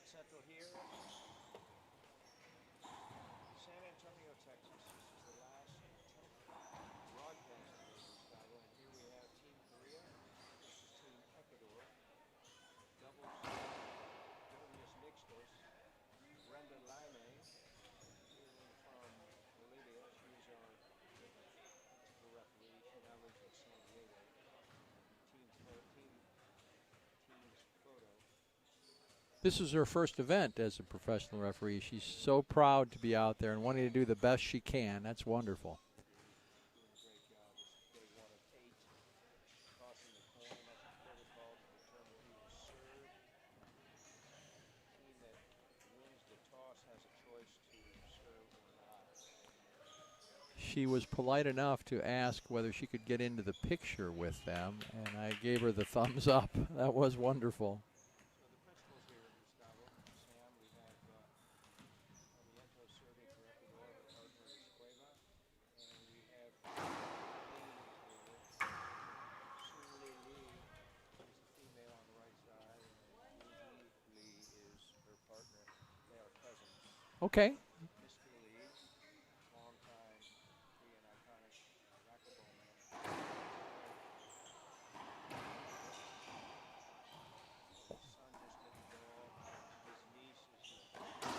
Central here, San Antonio, Texas. This is the last 10th broadcast today, Gustavo. And here we have Team Korea versus Team Ecuador. Doubles, dobles mixtos. Brenda Laime, hailing from Bolivia. She is our typical referee. She now lives in San Diego. Team's photo. This is her first event as a professional referee. She's so proud to be out there and wanting to do the best she can. That's wonderful. Doing a great job. This is day 1 of 8. Tossing the coin. That's a protocol to determine who will serve. Team that wins the toss has a choice to serve or not. She was polite enough to ask whether she could get into the picture with them, and I gave her the thumbs up. That was wonderful. So the principals here, Gustavo, Sam, we have Sarmiento serving for Ecuador. Her partner is Cueva. And we have ladies here. Suli Lee is the female on the right side, and Lee Lee is her partner. They are cousins. Okay. Mr. Lee, longtime Korean iconic racquetball man. His son just hit the ball. His niece is his partner.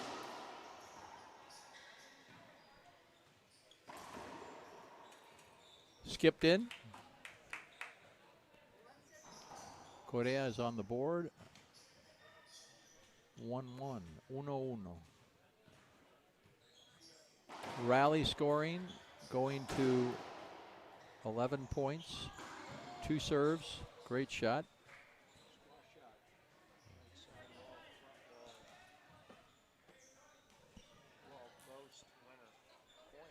Skipped in. Korea is on the board. 1-1. 1-1. Rally scoring going to 11 points. 2 serves. Great shot. Squash shot. Right side wall, front wall. Wall post winner. Point.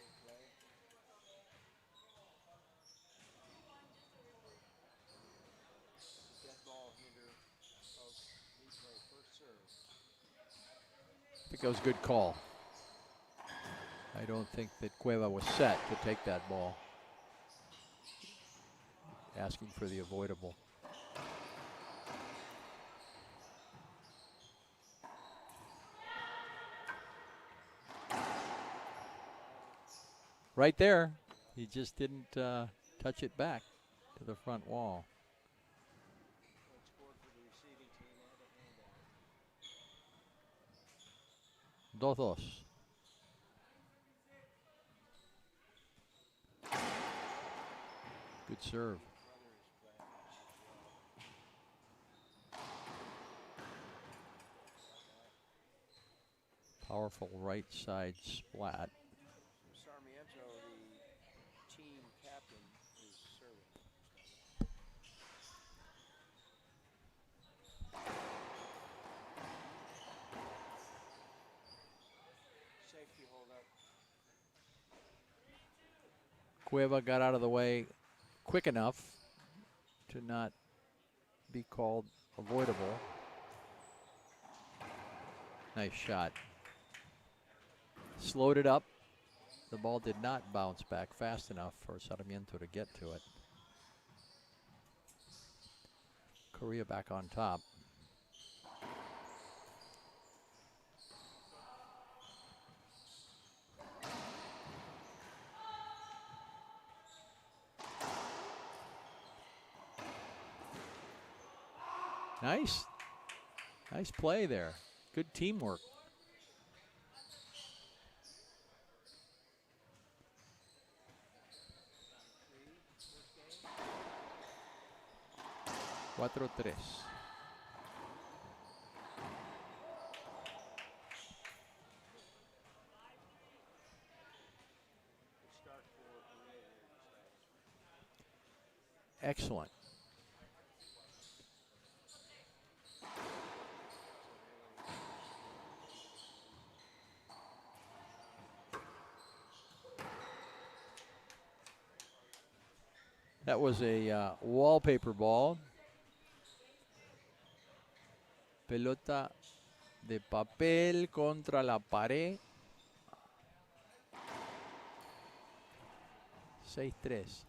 Replay. It's a dead ball hitter, folks. Replay, first serve. I think that was a good call. I don't think that Cueva was set to take that ball. Asking for the avoidable. Right there. He just didn't touch it back to the front wall. Point scored for the receiving team and a handout. 2-2. Good serve. Brother is playing as well. Powerful right side splat. So Sarmiento, the team captain, is serving. Safety hold up. Cueva got out of the way quick enough to not be called avoidable. Nice shot. Slowed it up. The ball did not bounce back fast enough for Sarmiento to get to it. Korea back on top. Nice. Nice play there. Good teamwork. First game. 4-3. Good start for Korea here, Gustavo. Excellent. That was a wallpaper ball. Pelota de papel contra la pared. 6-3.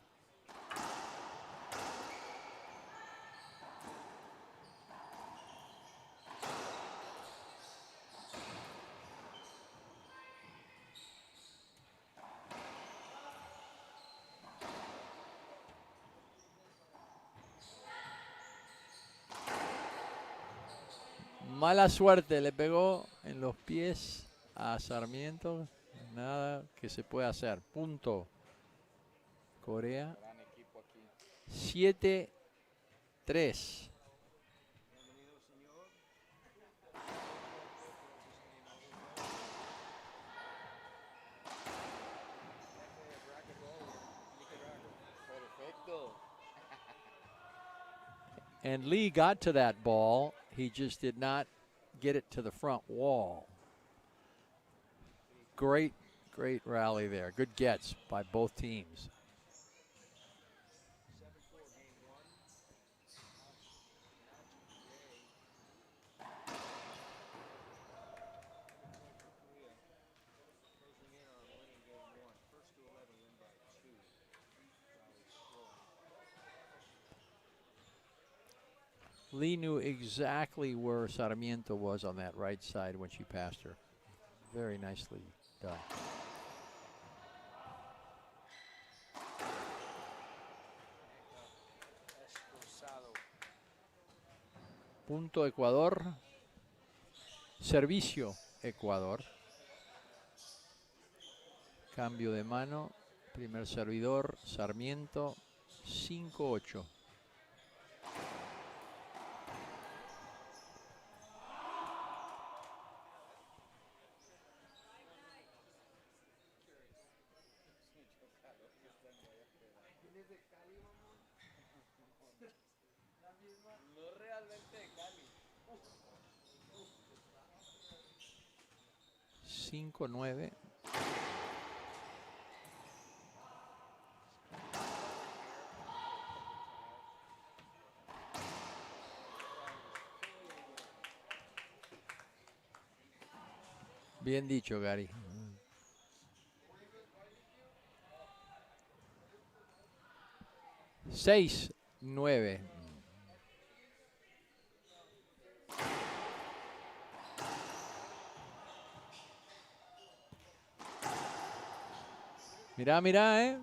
Mala suerte, le pegó en los pies a Sarmiento. Nada que se pueda hacer. Punto. Corea. 7-3. Bienvenido, señor. Jefe of Racquetball in Nicaragua. Perfecto. And Lee got to that ball. He just did not get it to the front wall. Great, great rally there. Good gets by both teams. 7-4 game one. Match of the day. Good point for Korea. Closing in on winning game one. First to 11, win by 2. Rally strong. Lee knew exactly where Sarmiento was on that right side when she passed her. Very nicely done. Esposado. Punto Ecuador. Servicio Ecuador. Cambio de mano. Primer servidor, Sarmiento. 5-8. No realmente de Cali. 5-9. Bien dicho, Gary. 6-9. Mirá, mirá,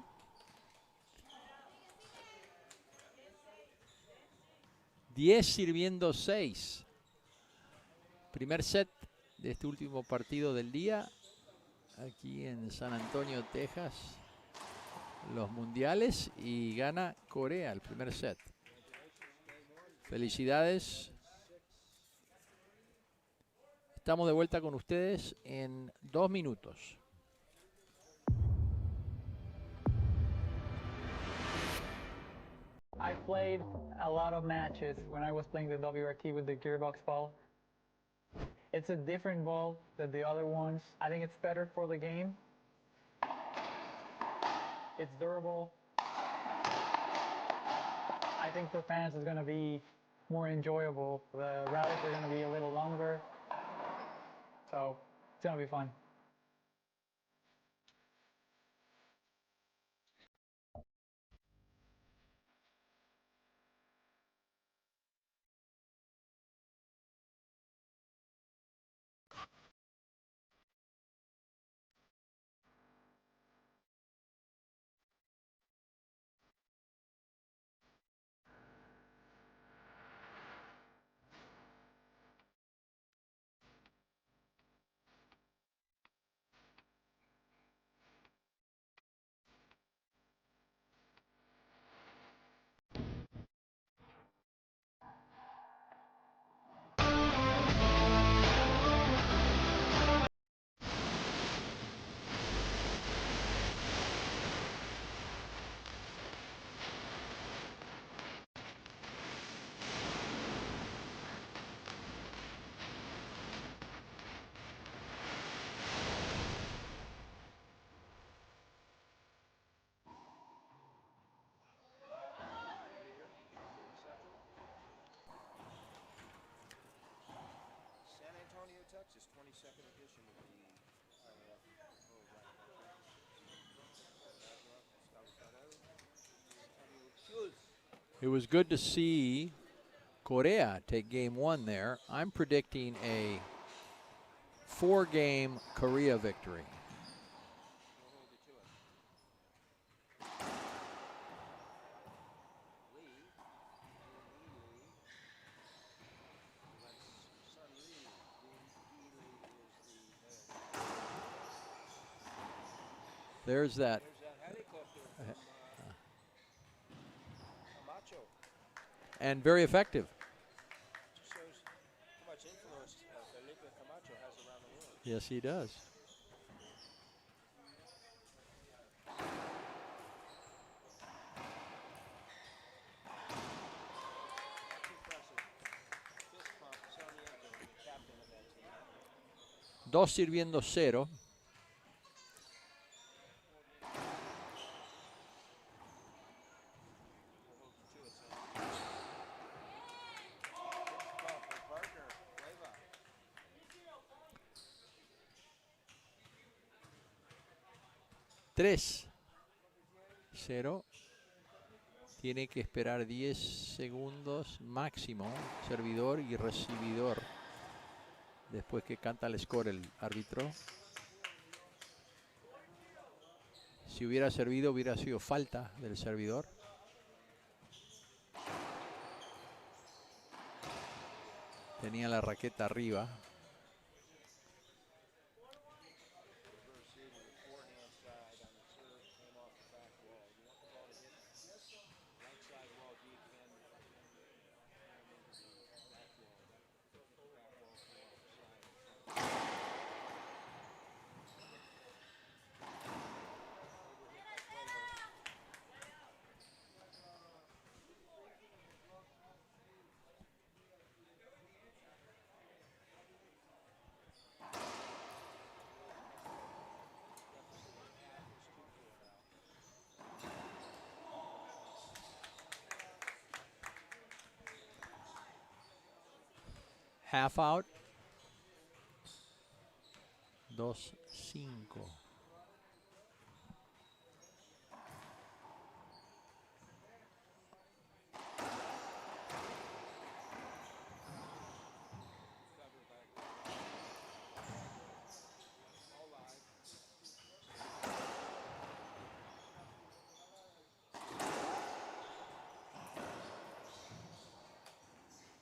10 sirviendo 6. Primer set de este último partido del día. Aquí en San Antonio, Texas. Los mundiales. Y gana Corea el primer set. Felicidades. Estamos de vuelta con ustedes en 2 minutos. I played a lot of matches when I was playing the WRT with the Gearbox ball. It's a different ball than the other ones. I think it's better for the game. It's durable. I think for fans it's going to be more enjoyable. The rallies are going to be a little longer. So it's going to be fun. It was good to see Korea take game 1 there. I'm predicting a 4-game Korea victory. We'll hold you to it. Lee. That's Sun Lee. Lee is the There's that. There's that helicopter from Camacho. And very effective. Just shows how much influence Felipe Camacho has around the world. Yes, he does. That's impressive. Fist pump, Sarmiento, the captain of that team. 2 sirviendo 0. We'll hold you to it, son. Fist pump, her partner, Cueva. 3-0. Tiene que esperar 10 segundos máximo, servidor y recibidor. Después que canta el score el árbitro. Si hubiera servido, hubiera sido falta del servidor. Tenía la raqueta arriba. Reverse to the forehand side on the serve, came off the back wall. You want the ball to hit right side wall deep and into the back wall. Back wall came off the side and front. Overhit by Cueva. Half out. 2-5. All live.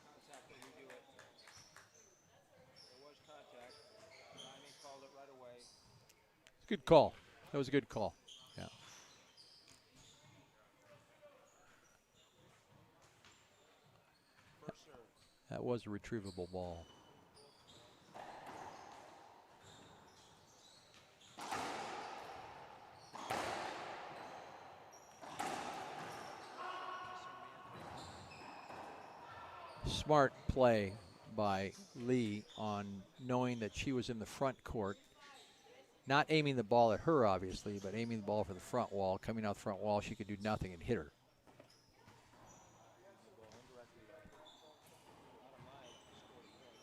Contact when you do it. There was contact. Timing called it right away. Good call. That was a good call. Yeah. First serve. That was a retrievable ball. Smart play by Lee on knowing that she was in the front court. Not aiming the ball at her, obviously, but aiming the ball for the front wall. Coming out the front wall, she could do nothing and hit her. The ball indirectly right. Bottom line, scored a point.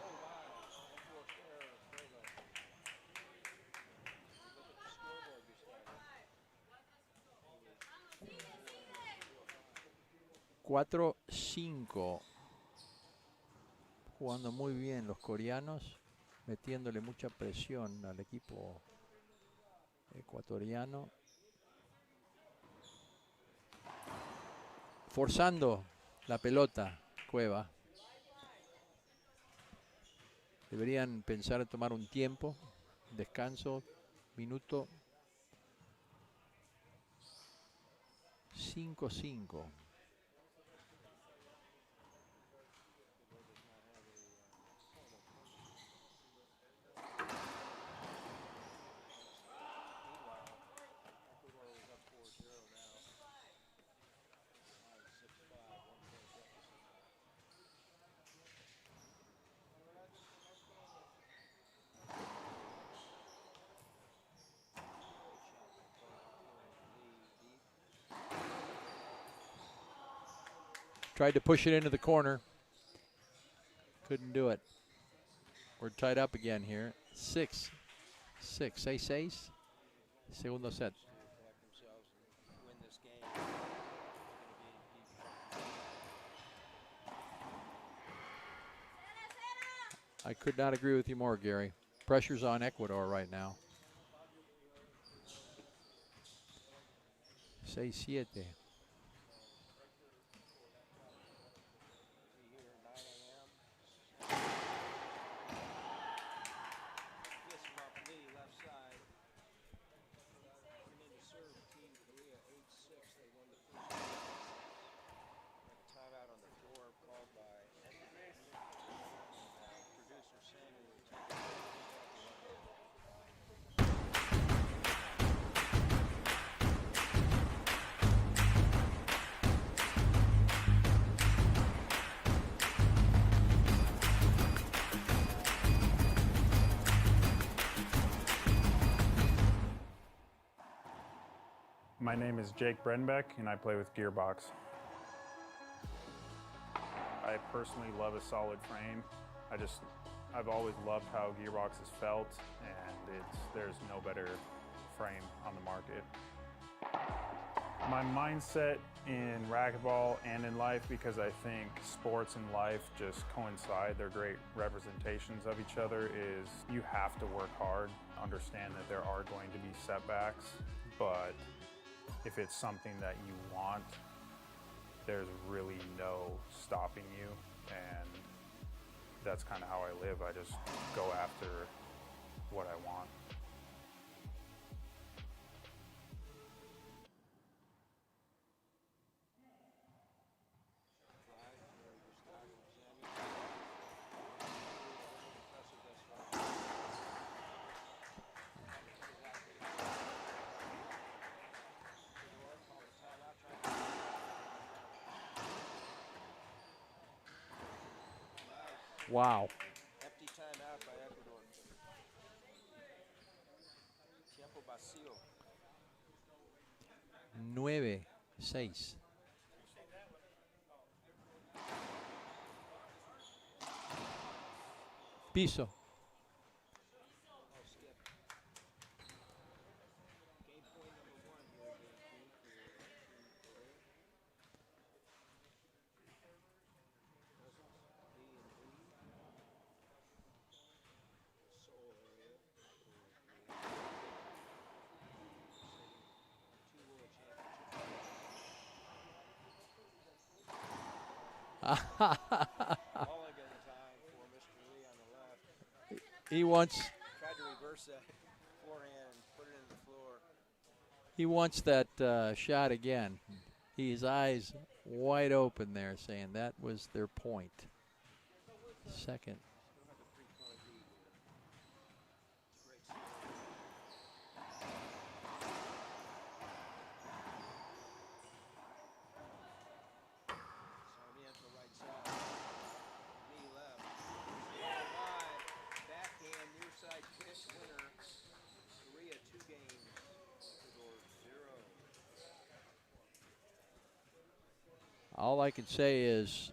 Oh my, unforced error of Cueva. Look at the scoreboard you started. 4-5. Jugando muy bien los coreanos, metiéndole mucha presión al equipo ecuatoriano. Forzando la pelota, Cueva. Deberían pensar en tomar un tiempo, descanso, minuto. 5-5. Meanwhile, Ecuador was up 4-0 now. Now it's 6-5, 1 point deficit. Great shot by Lee deep. Tried to push it into the corner. Couldn't do it. We're tied up again here. 6. 6, 6-6. Segundo set. to collect themselves and win this game. It's going to be deep trouble. I could not agree with you more, Gary. Pressure's on Ecuador right now. 6-7. Be here at 9 a.m. Kiss him up, Lee, left side. Coming in to serve Team Korea 8-6. They won the first game. Timeout on the floor called by producer Sammy. My name is Jake Brenbeck, and I play with Gearbox. I personally love a solid frame. I've always loved how Gearbox has felt, and there's no better frame on the market. My mindset in racquetball and in life, because I think sports and life just coincide, they're great representations of each other, is you have to work hard, understand that there are going to be setbacks, but if it's something that you want, there's really no stopping you, and that's kind of how I live. I just go after what I want. Wow. Empty timeout by Ecuador. Tiempo vacío. 9-6. Piso. Oh, skip. Game point number 1 here in game 2 for Team Korea. Lee and Lee. Seoul area. Two world championships. Mulligan time for Mr. Lee on the left. He wants Tried to reverse that forehand and put it into the floor. that shot again. His eyes wide open there, saying that was their point. Second. Still have a 3-point lead here. Great serve. Sarmiento right side. Knee left. Wide. Backhand near side kick winner. Korea 2 games. Ecuador 0. All I can say is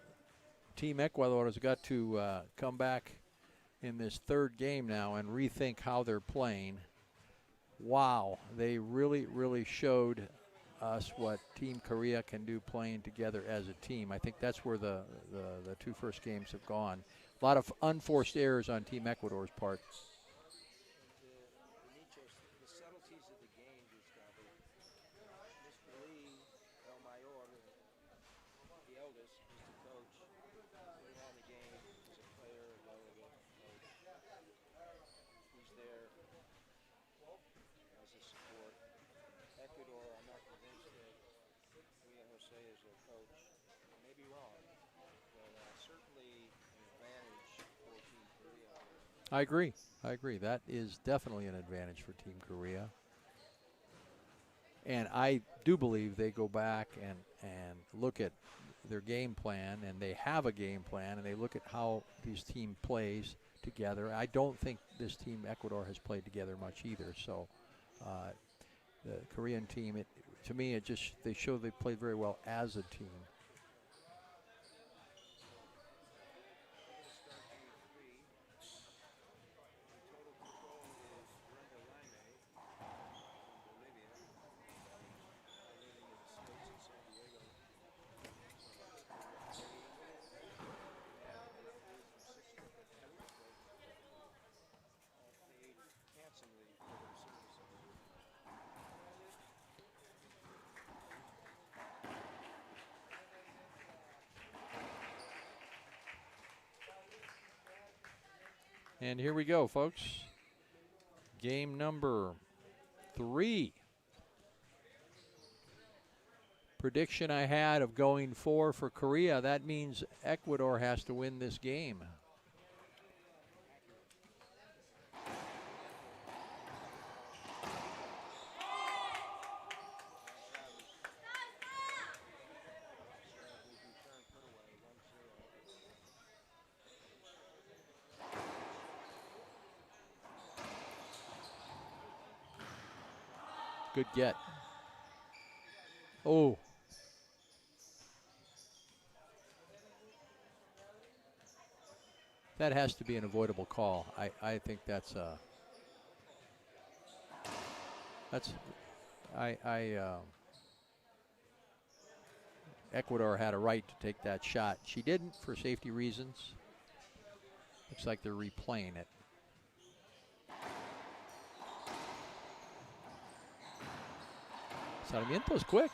Team Ecuador has got to come back in this third game now and rethink how they're playing. Wow, they really, really showed us what Team Korea can do playing together as a team. I think that's where the two first games have gone. A lot of unforced errors on Team Ecuador's part. The subtleties of the game, Gustavo. Mr. Lee, El Mayor, the eldest, is the coach. Putting on the game. He's a player, a delegate, coach. He's there as a support. Ecuador, I'm not convinced that Korea Jose is their coach. I may be wrong, but certainly an advantage for Team Korea. I agree. That is definitely an advantage for Team Korea. And I do believe they go back and look at their game plan, and they have a game plan, and they look at how this team plays together. I don't think this team, Ecuador, has played together much either. So the Korean team, to me, they show they played very well as a team. Total control is Brenda And here we go, folks. Game number 3. Prediction I had of going 4 for Korea. That means Ecuador has to win this game. Good get. Oh. That has to be an avoidable call. I think that's Ecuador had a right to take that shot. She didn't for safety reasons. Looks like they're replaying it. Sarmiento's quick.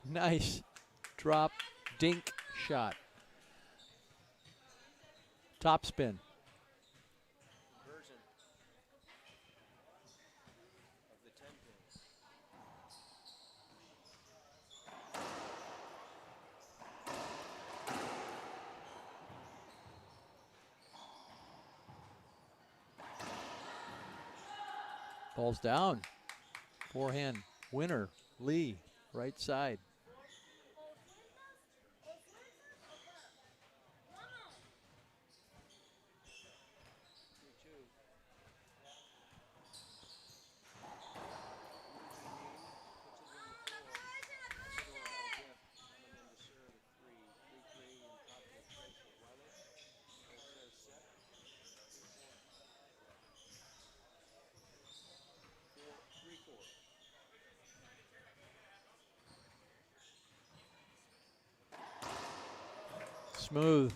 Nice drop, dink shot. Top spin. Conversion of the 10 pin. Ball's down. Forehand winner, Lee, right side. Smooth.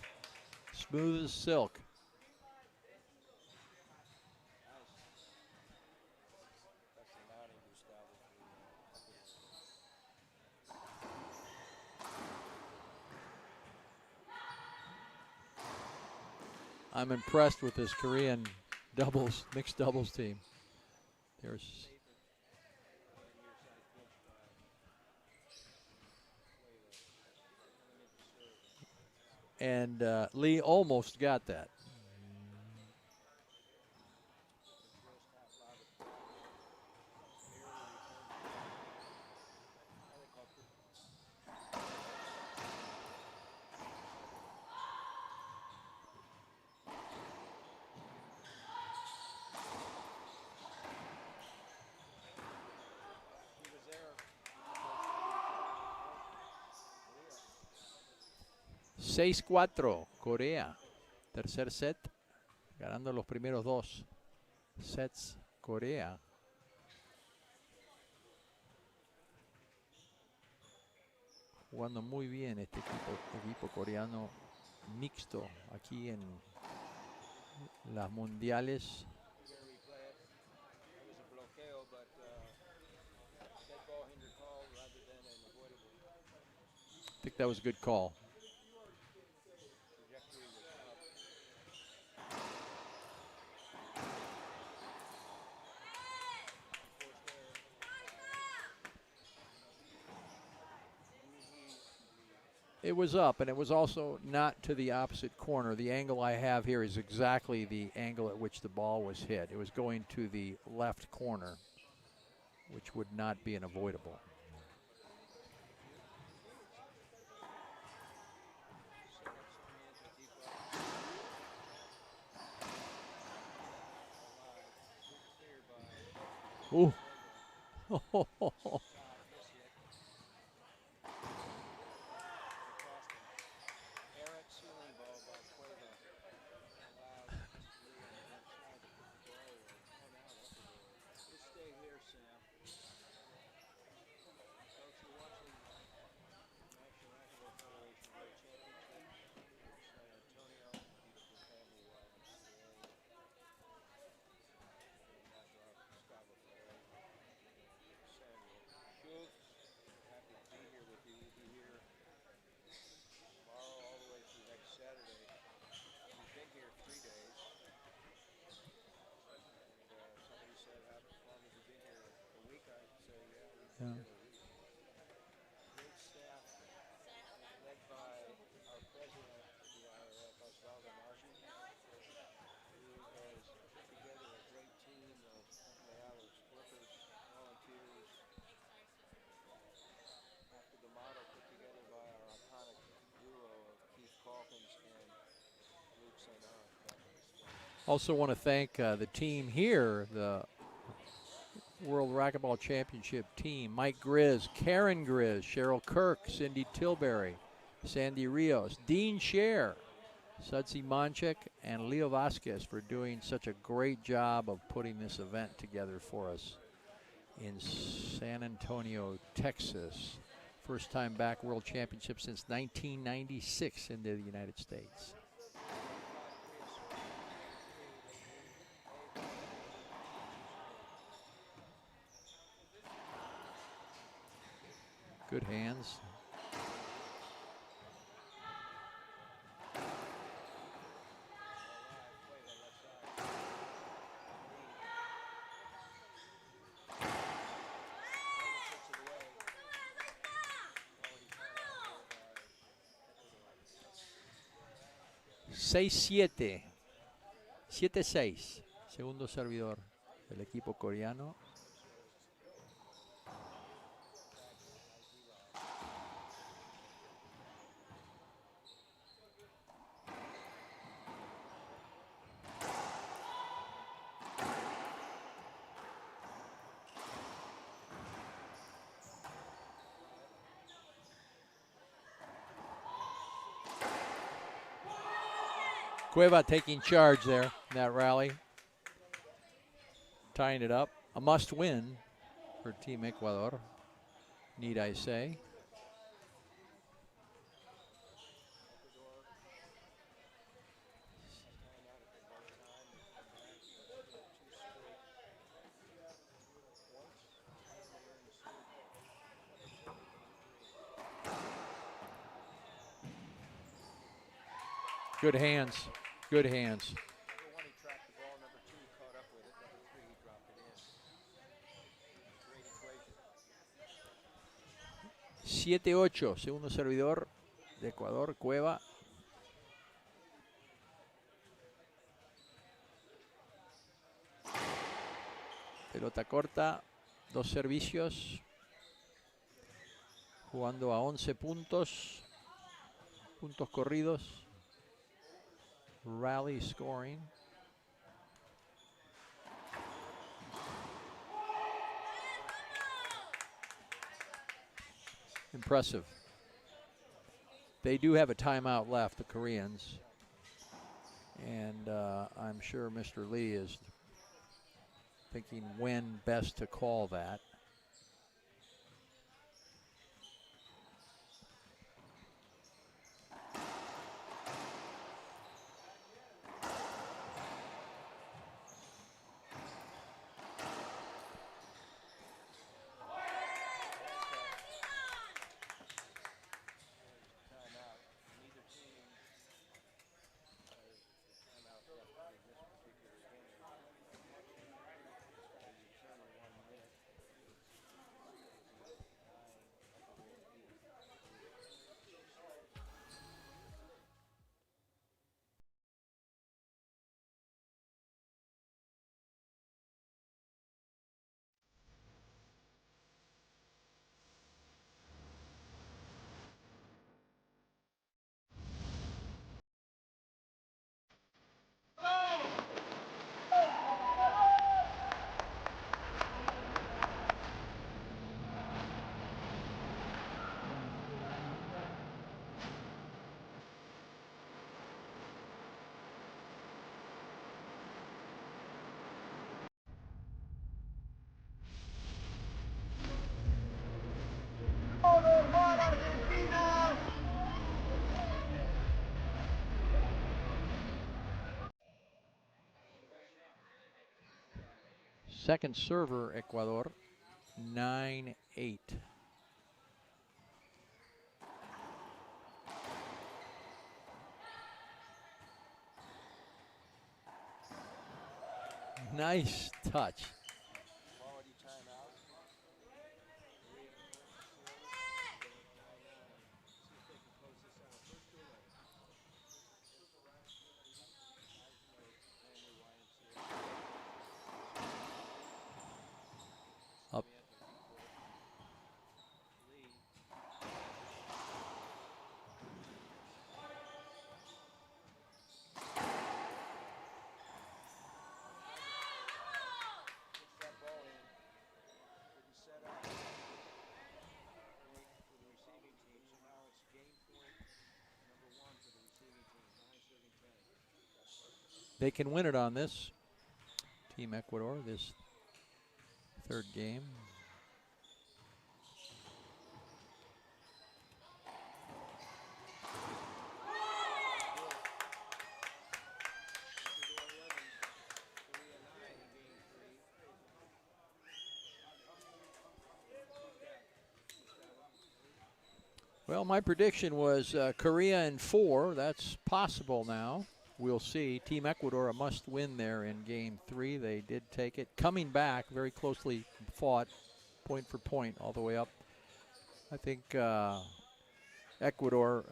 Smooth as silk. I'm impressed with this Korean doubles, mixed doubles team. There's and Lee almost got that. Seis, 4, Corea. Tercer set, ganando los primeros 2 sets, Corea. Jugando muy bien este equipo coreano mixto aquí en las mundiales. I think that was a good call. It was up, and it was also not to the opposite corner. The angle I have here is exactly the angle at which the ball was hit. It was going to the left corner, which would not be an avoidable. Ooh. Shot, mishit. Errant ceiling ball by Cueva allowed Liam inside to put the ball away. Timeout, Ecuador. Just stay here, Sam. Folks, you're watching National Racquetball Federation World Championship, San Antonio, beautiful family YMCA. My daughter, Gustavo Ferrer, and Samuel Schultz. We're happy to be here with you. We'll be here tomorrow all the way through next Saturday. We've been here 3 days. And somebody said, how long have you been here? A week? I say, yeah, we've been here a week. Great staff led by our president of the IRF, Osvaldo Marchi, who has put together a great team of empleados, workers, volunteers, after the model put together by our iconic duo of Keith Calkins and Luke St. Onge back in the States. Also want to thank the team here, the World Racquetball Championship team. Mike Grizz, Karen Grizz, Cheryl Kirk, Cindy Tilbury, Sandy Rios, Dean Scher, Sudsy Monchik, and Leo Vasquez for doing such a great job of putting this event together for us in San Antonio, Texas. First time back World Championship since 1996 into the United States. Good hands. (6-7) 7-6. Segundo servidor del equipo coreano. Cueva taking charge there in that rally. Tying it up. A must win for Team Ecuador, need I say. Good hands. Good hands. Number 1, he tracked the ball. Number 2, he caught up with it. Number 3, he dropped it in. Great equation. 7-8. Segundo servidor de Ecuador, Cueva. Pelota corta. 2 servicios. Jugando a 11 puntos. Puntos corridos. Rally scoring. Impressive. They do have a timeout left, the Koreans. And I'm sure Mr. Lee is thinking when best to call that. Second server, Ecuador, 9-8. Nice touch. Quality timeout. Korea first to serve. 9-9. See if they can close this out. First to 11. Family YMCA. Up. Lee. Puts that ball in. Couldn't set up. Point for the receiving team. So now it's game point number 1 for the receiving team. 9 serving 10. They can win it on this. Team Ecuador, this third game. Well, my prediction was Korea in 4. That's possible now. We'll see. Team Ecuador, a must-win there in Game 3. They did take it. Coming back, very closely fought, point for point, all the way up. I think Ecuador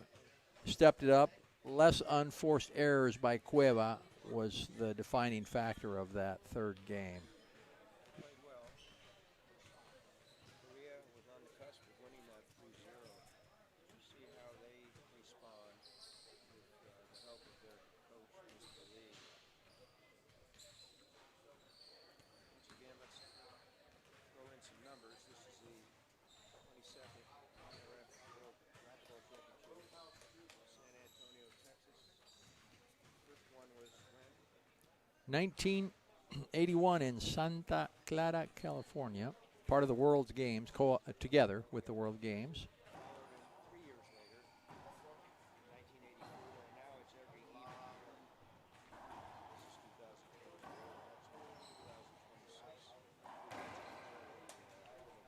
stepped it up. Less unforced errors by Cueva was the defining factor of that third game. Played well. Korea was on the cusp of winning that 3-0. We'll see how they respond with the help of their coach, Mr. Lee. Once again, let's throw in some numbers. This is the 22nd IRF World Racquetball Championship, San Antonio, Texas. First one was when? 1981 in Santa Clara, California. Part of the World's Games, together with the World Games. Followed in 3 years later, 1984, and now it's every even year. This is 2024, that's 2026. That's primarily location. It's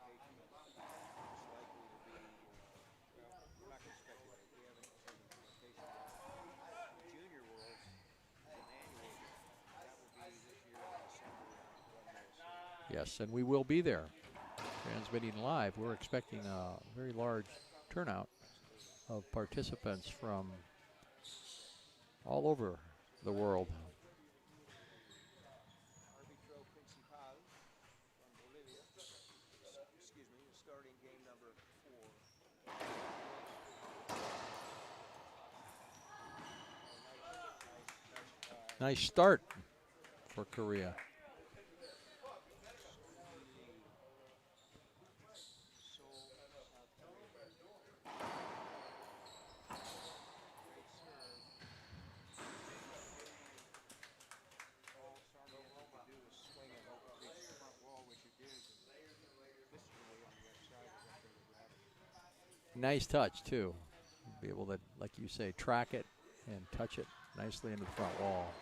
likely to be, well, I'm not going to speculate. We haven't determined the location yet. The Junior Worlds is an annual event. That will be this year in December in Glen Mills. Yes, and we will be there. Transmitting live. We're expecting a very large turnout of participants from all over the world. Arbitro Principal from Bolivia. Excuse me, starting game number 4. Nice start for Korea. Nice touch, too. Be able to, like you say, track it and touch it nicely into the front wall.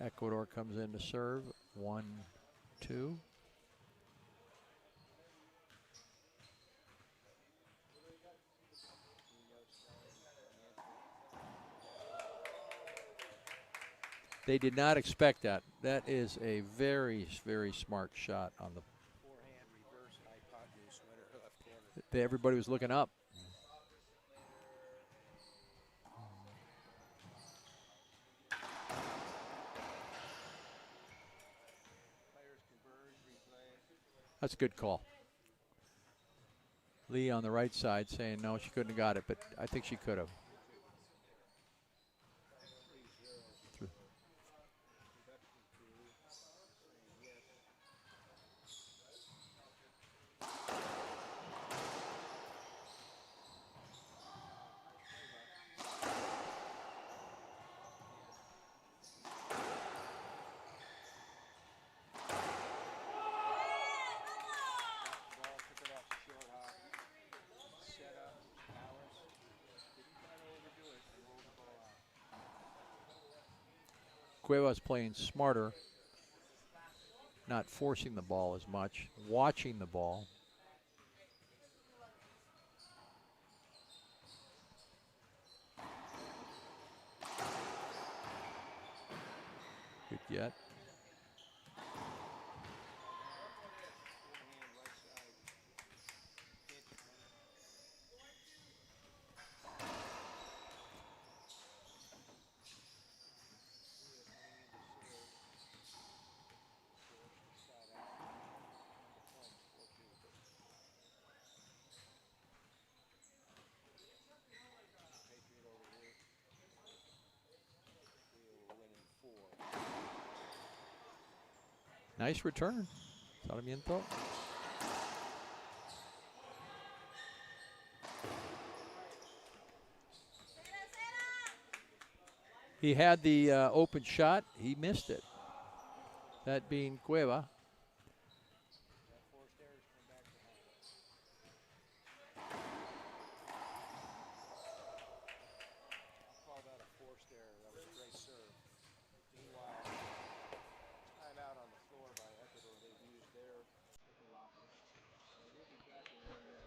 Ecuador comes in to serve. 1-2. They did not expect that. That is a very, very smart shot on the. Forehand reverse hypotenuse winner left corner. Everybody was looking up. Players converge, replay. That's a good call. Lee on the right side saying no, she couldn't have got it, but I think she could have. Ball took it off the short hop. Set up. Cueva's playing smarter, not forcing the ball as much, watching the ball. Good get. Nice return, Sarmiento. He had the open shot. He missed it. That being Cueva. Call that a forced error. That was a great serve. Meanwhile, timeout on the floor by Ecuador. They've used their. We'll be back in 1 minute.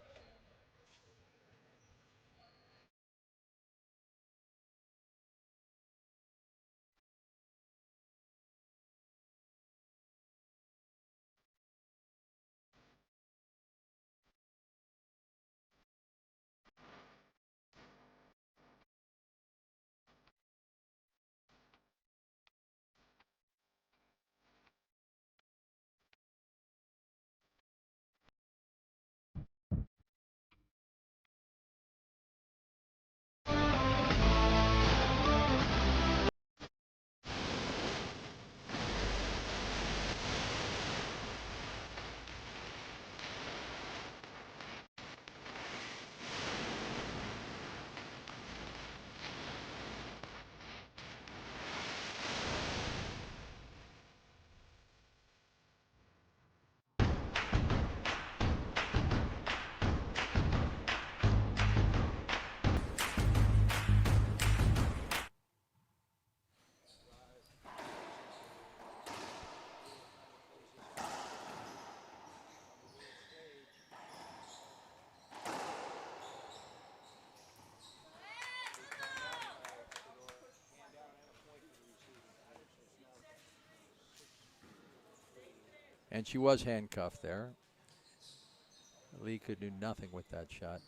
And she was handcuffed there. Lee could do nothing with that shot.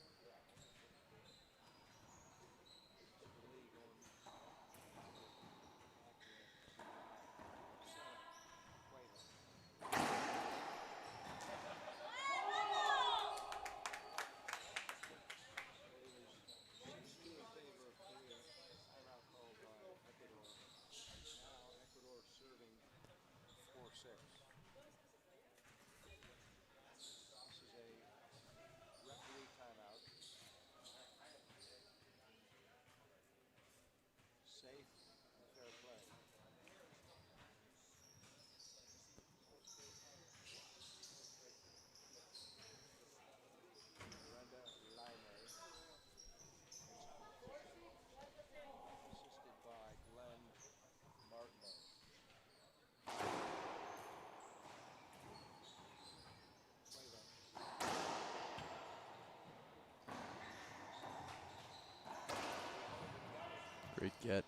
Great get,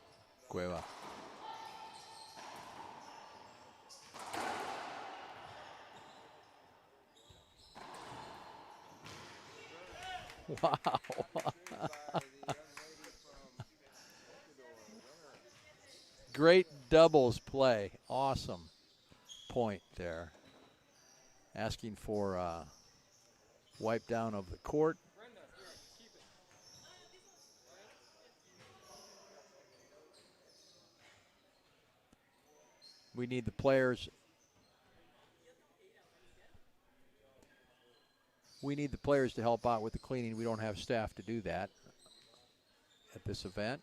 Cueva. Wow. Great doubles play. Awesome point there. Asking for wipe down of the court. We need the players. We need the players to help out with the cleaning. We don't have staff to do that at this event.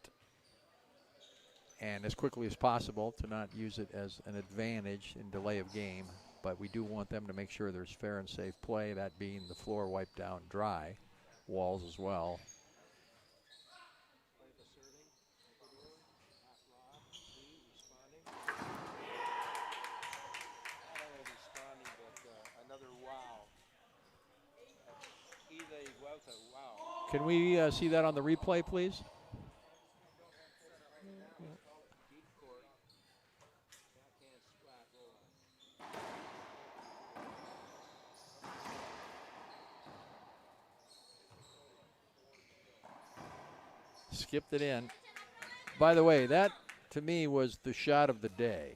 And as quickly as possible to not use it as an advantage in delay of game. But we do want them to make sure there's fair and safe play, that being the floor wiped down dry, walls as well. Delta, wow. Can we see that on the replay, please? Deep court. Backhand splat rolling. Skipped it in. By the way, that to me was the shot of the day,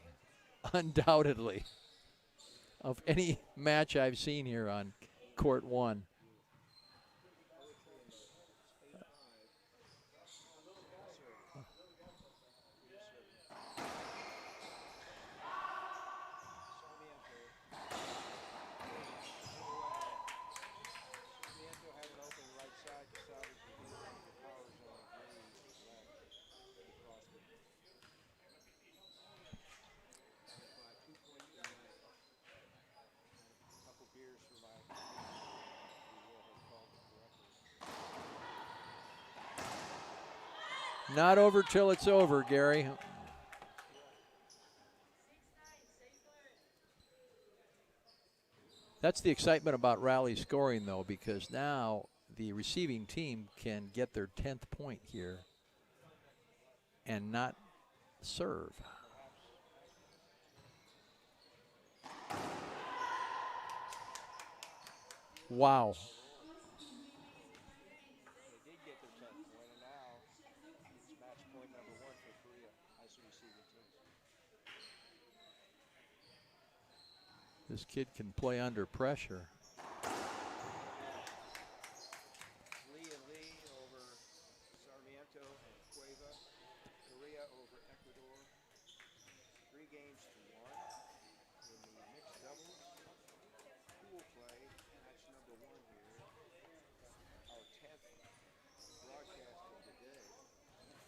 undoubtedly, of any match I've seen here on court 1. Sarmiento had an open right side to Savage to hit it into the power zone of Lee left. It cost him. 2 points to the night. A couple beers for my producer, who will have called it correctly. Not over till it's over, Gary. That's the excitement about rally scoring, though, because now the receiving team can get their 10th point here and not serve. Wow. They did get their 10th point, and now it's match point number 1 for Korea as the receiving team. This kid can play under pressure. Lee and Lee over Sarmiento and Cueva. Korea over Ecuador. 3 games to 1. In the mixed doubles, pool play, match number 1 here. Our 10th broadcast of the day.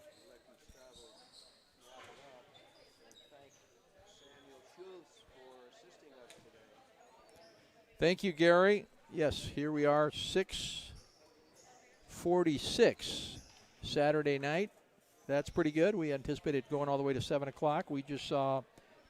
I'll let Gustavo wrap it up and thank Samuel Schultz for assisting us today. Thank you, Gary. Yes, here we are, 6:46 Saturday night. That's pretty good. We anticipated going all the way to 7 o'clock. We just saw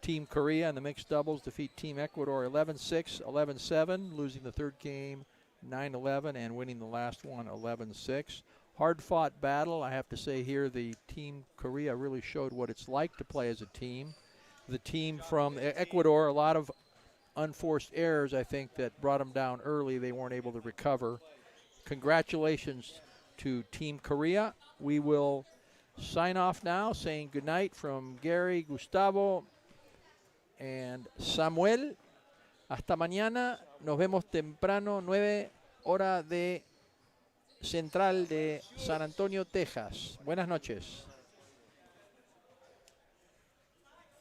Team Korea in the mixed doubles defeat Team Ecuador 11-6, 11-7, losing the third game 9-11 and winning the last one 11-6. Hard-fought battle. I have to say here the Team Korea really showed what it's like to play as a team. The team from Ecuador, a lot of unforced errors, I think, that brought them down early. They weren't able to recover. Congratulations to Team Korea. We will sign off now, saying goodnight from Gary, Gustavo, and Samuel. Hasta mañana. Nos vemos temprano, 9 hora de Central de San Antonio, Texas. Buenas noches.